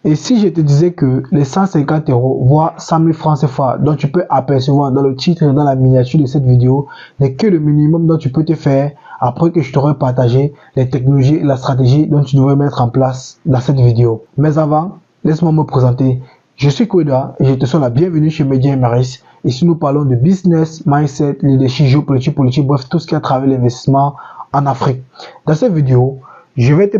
Et si je te disais que les 150 €, voire 100 000 francs CFA dont tu peux apercevoir dans le titre et dans la miniature de cette vidéo n'est que le minimum dont tu peux te faire après que je t'aurai partagé les technologies et la stratégie dont tu devrais mettre en place dans cette vidéo. Mais avant, laisse-moi me présenter. Je suis Kweda et je te souhaite la bienvenue chez Media MRS. Ici, nous parlons de business, mindset, leadership, géopolitique, politique, bref, tout ce qui a travers l'investissement en Afrique. Dans cette vidéo, je vais te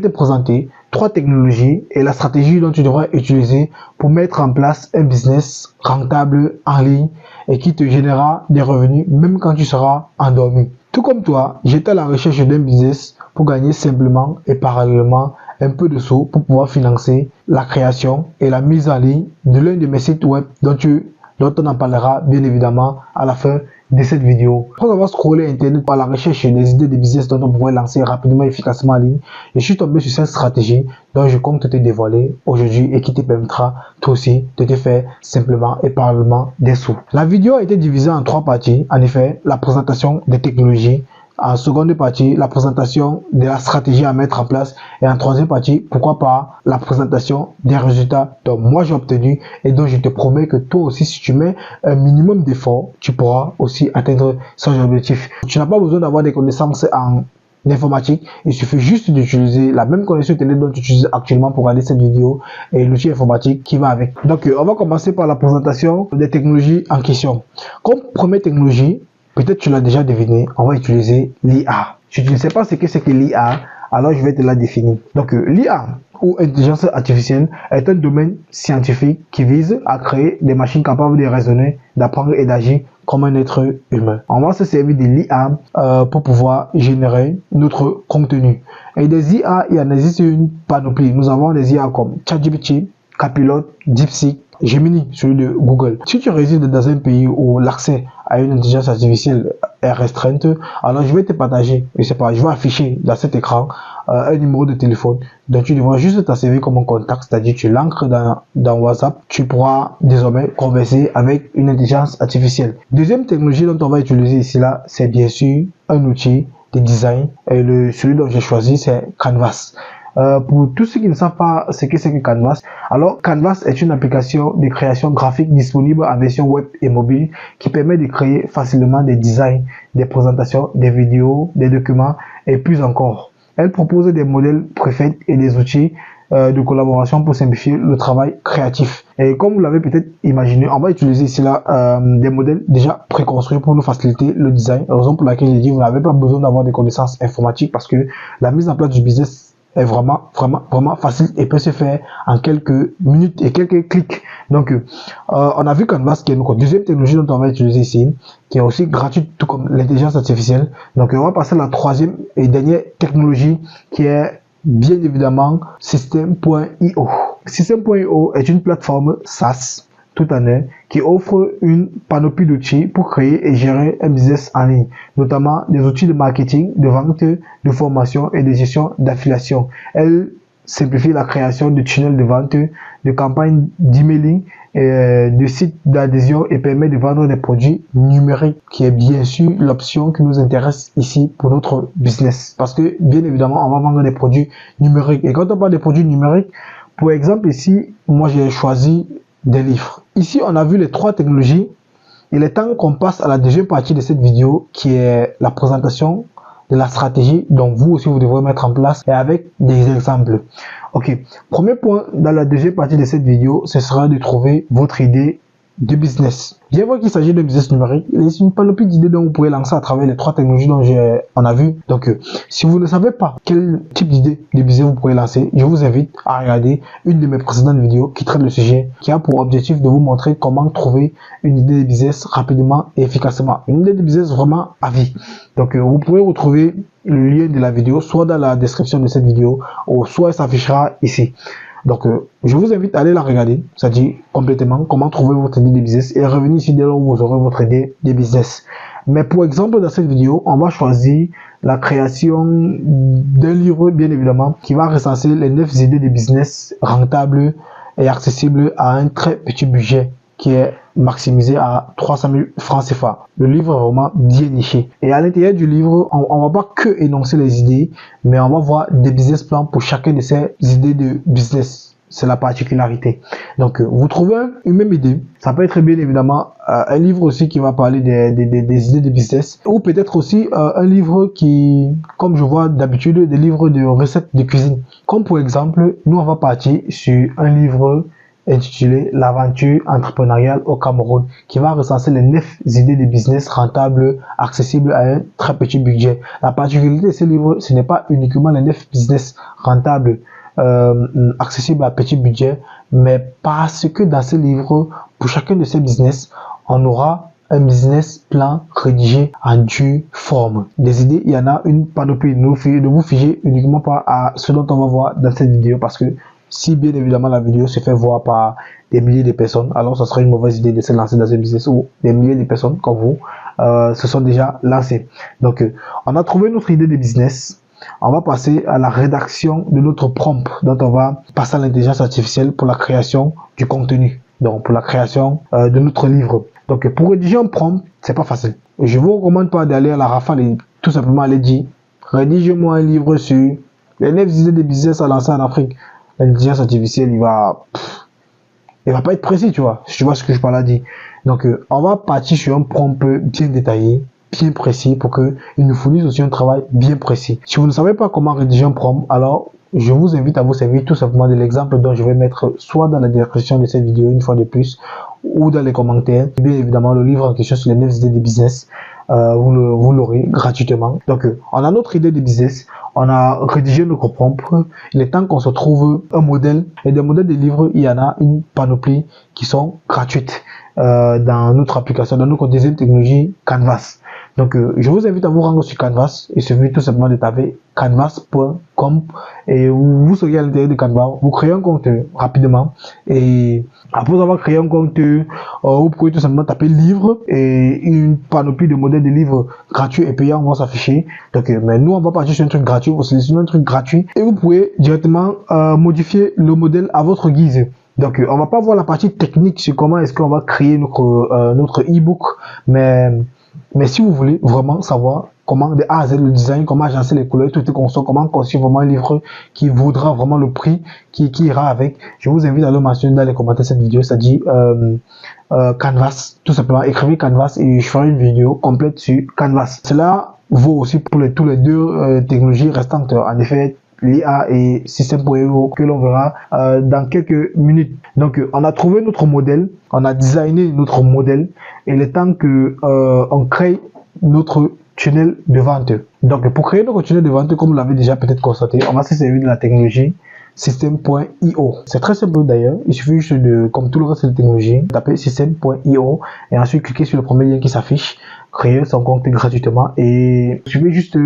présenter 3 technologies et la stratégie dont tu devras utiliser pour mettre en place un business rentable en ligne et qui te générera des revenus même quand tu seras endormi. Tout comme toi, j'étais à la recherche d'un business pour gagner simplement et parallèlement un peu de sous pour pouvoir financer la création et la mise en ligne de l'un de mes sites web dont on en parlera bien évidemment à la fin de cette vidéo. Après avoir scrollé internet à la recherche des idées de business dont on pourrait lancer rapidement et efficacement en ligne, je suis tombé sur cette stratégie dont je compte te dévoiler aujourd'hui et qui te permettra toi aussi de te faire simplement et parallèlement des sous. La vidéo a été divisée en 3 parties. En effet, la présentation des technologies, en seconde partie, la présentation de la stratégie à mettre en place et en troisième partie, pourquoi pas, la présentation des résultats dont moi j'ai obtenu et dont je te promets que toi aussi, si tu mets un minimum d'efforts, tu pourras aussi atteindre son objectif. Tu n'as pas besoin d'avoir des connaissances en informatique, il suffit juste d'utiliser la même connexion télé dont tu utilises actuellement pour regarder cette vidéo et l'outil informatique qui va avec. Donc, on va commencer par la présentation des technologies en question. Comme première technologie, peut-être tu l'as déjà deviné, on va utiliser l'IA. Si tu ne sais pas ce que c'est que l'IA, alors je vais te la définir. Donc l'IA ou intelligence artificielle est un domaine scientifique qui vise à créer des machines capables de raisonner, d'apprendre et d'agir comme un être humain. On va se servir de l'IA pour pouvoir générer notre contenu. Et des IA, il y en existe une panoplie. Nous avons des IA comme ChatGPT, Copilot, DeepSeek, Gemini, celui de Google. Si tu résides dans un pays où l'accès à une intelligence artificielle est restreinte, alors je vais te partager, je vais afficher dans cet écran un numéro de téléphone dont tu devras juste t'insérer comme un contact, c'est-à-dire tu l'ancres dans WhatsApp, tu pourras désormais converser avec une intelligence artificielle. Deuxième technologie dont on va utiliser ici là, c'est bien sûr un outil de design et celui dont j'ai choisi c'est Canvas. Pour tous ceux qui ne savent pas ce que c'est que Canvas, alors Canvas est une application de création graphique disponible en version web et mobile qui permet de créer facilement des designs, des présentations, des vidéos, des documents et plus encore. Elle propose des modèles préfaits et des outils de collaboration pour simplifier le travail créatif. Et comme vous l'avez peut-être imaginé, on va utiliser ici là des modèles déjà préconstruits pour nous faciliter le design. Raison pour laquelle j'ai dit vous n'avez pas besoin d'avoir des connaissances informatiques parce que la mise en place du business est vraiment facile et peut se faire en quelques minutes et quelques clics. Donc on a vu Canvas qui est notre deuxième technologie dont on va utiliser ici, qui est aussi gratuite tout comme l'intelligence artificielle. Donc on va passer à la troisième et dernière technologie qui est bien évidemment System.io. System.io est une plateforme SaaS tout en un qui offre une panoplie d'outils pour créer et gérer un business en ligne, notamment des outils de marketing, de vente, de formation et de gestion d'affiliation. Elle simplifie la création de tunnels de vente, de campagnes d'emailing, de sites d'adhésion et permet de vendre des produits numériques, qui est bien sûr l'option qui nous intéresse ici pour notre business. Parce que bien évidemment, on va vendre des produits numériques. Et quand on parle des produits numériques, pour exemple ici, moi j'ai choisi des livres. Ici, on a vu les 3 technologies. Il est temps qu'on passe à la deuxième partie de cette vidéo qui est la présentation de la stratégie dont vous aussi vous devrez mettre en place et avec des exemples. Ok, premier point dans la deuxième partie de cette vidéo, ce sera de trouver votre idée de business. Bien vrai qu'il s'agit d'un business numérique, il y a une panoplie d'idées dont vous pouvez lancer à travers les 3 technologies dont on a vu. Donc, si vous ne savez pas quel type d'idée de business vous pouvez lancer, je vous invite à regarder une de mes précédentes vidéos qui traite le sujet, qui a pour objectif de vous montrer comment trouver une idée de business rapidement et efficacement. Une idée de business vraiment à vie. Donc, vous pouvez retrouver le lien de la vidéo soit dans la description de cette vidéo ou soit il s'affichera ici. Donc, je vous invite à aller la regarder, c'est-à-dire complètement comment trouver votre idée de business et revenir ici dès lors où vous aurez votre idée de business. Mais pour exemple, dans cette vidéo, on va choisir la création d'un livre, bien évidemment, qui va recenser les 9 idées de business rentables et accessibles à un très petit budget qui est maximisé à 300 000 francs CFA. Le livre est vraiment bien niché. Et à l'intérieur du livre, on va pas que énoncer les idées, mais on va voir des business plans pour chacune de ces idées de business. C'est la particularité. Donc, vous trouvez une même idée. Ça peut être bien évidemment un livre aussi qui va parler des idées de business. Ou peut-être aussi un livre qui, comme je vois d'habitude, des livres de recettes de cuisine. Comme pour exemple, nous on va partir sur un livre intitulé L'aventure entrepreneuriale au Cameroun, qui va recenser les 9 idées de business rentables, accessibles à un très petit budget. La particularité de ce livre, ce n'est pas uniquement les 9 business rentables, accessibles à petit budget, mais parce que dans ce livre, pour chacun de ces business, on aura un business plan rédigé en due forme. Des idées, il y en a une panoplie. Ne vous figez uniquement pas à ce dont on va voir dans cette vidéo, parce que si bien évidemment la vidéo se fait voir par des milliers de personnes, alors ça serait une mauvaise idée de se lancer dans un business où des milliers de personnes comme vous se sont déjà lancées. Donc, on a trouvé notre idée de business. On va passer à la rédaction de notre prompt, dont on va passer à l'intelligence artificielle pour la création du contenu. Donc, pour la création de notre livre. Donc, pour rédiger un prompt, c'est pas facile. Je vous recommande pas d'aller à la rafale et tout simplement aller dire, rédige-moi un livre sur les 9 idées de business à lancer en Afrique. L'intelligence artificielle, il va pas être précis, tu vois. Tu vois ce que je parle à dire. Donc, on va partir sur un prompt bien détaillé, bien précis, pour que il nous fournisse aussi un travail bien précis. Si vous ne savez pas comment rédiger un prompt, alors je vous invite à vous servir tout simplement de l'exemple dont je vais mettre soit dans la description de cette vidéo une fois de plus, ou dans les commentaires. Bien évidemment, le livre en question sur les 9 idées de business, vous l'aurez gratuitement. Donc, on a notre idée de business, on a rédigé notre prompt. Il est temps qu'on se trouve un modèle. Et des modèles de livres, il y en a une panoplie qui sont gratuites dans notre application, dans notre deuxième technologie Canvas. Donc, je vous invite à vous rendre sur Canvas. Il suffit tout simplement de taper canvas.com et vous serez à l'intérieur de Canvas. Vous créez un compte rapidement et après avoir créé un compte, vous pouvez tout simplement taper livre et une panoplie de modèles de livres gratuits et payants vont s'afficher. Donc, mais nous, on va partir sur un truc gratuit. Vous sélectionnez un truc gratuit et vous pouvez directement modifier le modèle à votre guise. Donc, on va pas voir la partie technique sur comment est-ce qu'on va créer notre e-book, mais si vous voulez vraiment savoir comment de A à Z le design, comment agencer les couleurs, tout est conçu, comment conçu vraiment un livre qui vaudra vraiment le prix qui ira avec, je vous invite à le mentionner dans les commentaires de cette vidéo. Ça dit Canvas, tout simplement. Écrivez Canvas et je ferai une vidéo complète sur Canvas. Cela vaut aussi pour tous les deux technologies restantes. En effet, l'IA et Système.io que l'on verra dans quelques minutes. Donc, on a trouvé notre modèle, on a designé notre modèle et il est temps que on crée notre tunnel de vente. Donc, pour créer notre tunnel de vente, comme vous l'avez déjà peut-être constaté, on va se servir de la technologie Système.io. C'est très simple d'ailleurs. Il suffit juste de, comme tout le reste de la technologie, taper Système.io et ensuite cliquer sur le premier lien qui s'affiche, créer son compte gratuitement et il suffit juste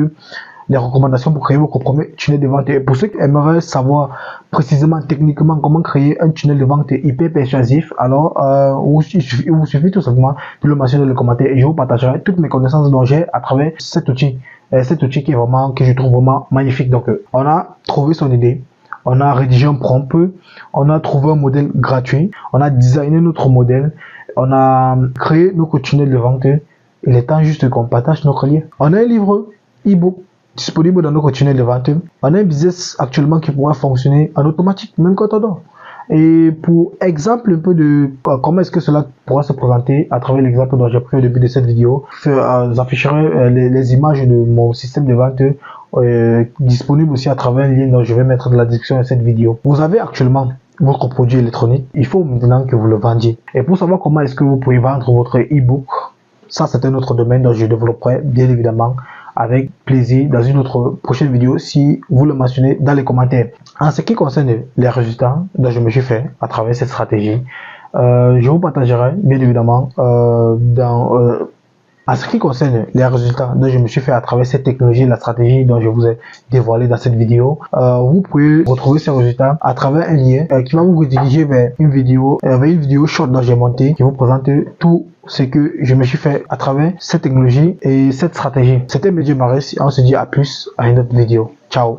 les recommandations pour créer votre premier tunnel de vente. Et pour ceux qui aimeraient savoir précisément techniquement comment créer un tunnel de vente hyper persuasif, alors il vous suffit tout simplement de le mentionner dans les commentaires et je vous partagerai toutes mes connaissances dont j'ai à travers cet outil qui est vraiment, que je trouve vraiment magnifique. Donc on a trouvé son idée, on a rédigé un prompt, on a trouvé un modèle gratuit, on a designé notre modèle, on a créé notre tunnel de vente. Il est temps juste qu'on partage notre lien. On a un livre e-book disponible dans notre tunnel de vente. On a un business actuellement qui pourra fonctionner en automatique, même quand on dort. Et pour exemple un peu de comment est-ce que cela pourra se présenter à travers l'exemple dont j'ai pris au début de cette vidéo, j'afficherai les images de mon système de vente disponible aussi à travers un lien dont je vais mettre dans la description de cette vidéo. Vous avez actuellement votre produit électronique, il faut maintenant que vous le vendiez. Et pour savoir comment est-ce que vous pouvez vendre votre e-book, ça c'est un autre domaine dont je développerai bien évidemment avec plaisir dans une autre prochaine vidéo si vous le mentionnez dans les commentaires. En ce qui concerne les résultats dont je me suis fait à travers cette stratégie, je vous partagerai bien évidemment en ce qui concerne les résultats dont je me suis fait à travers cette technologie, la stratégie dont je vous ai dévoilé dans cette vidéo, vous pouvez retrouver ces résultats à travers un lien qui va vous rediriger vers une vidéo short dont j'ai monté qui vous présente tout ce que je me suis fait à travers cette technologie et cette stratégie. C'était Medji Maris et on se dit à plus à une autre vidéo. Ciao.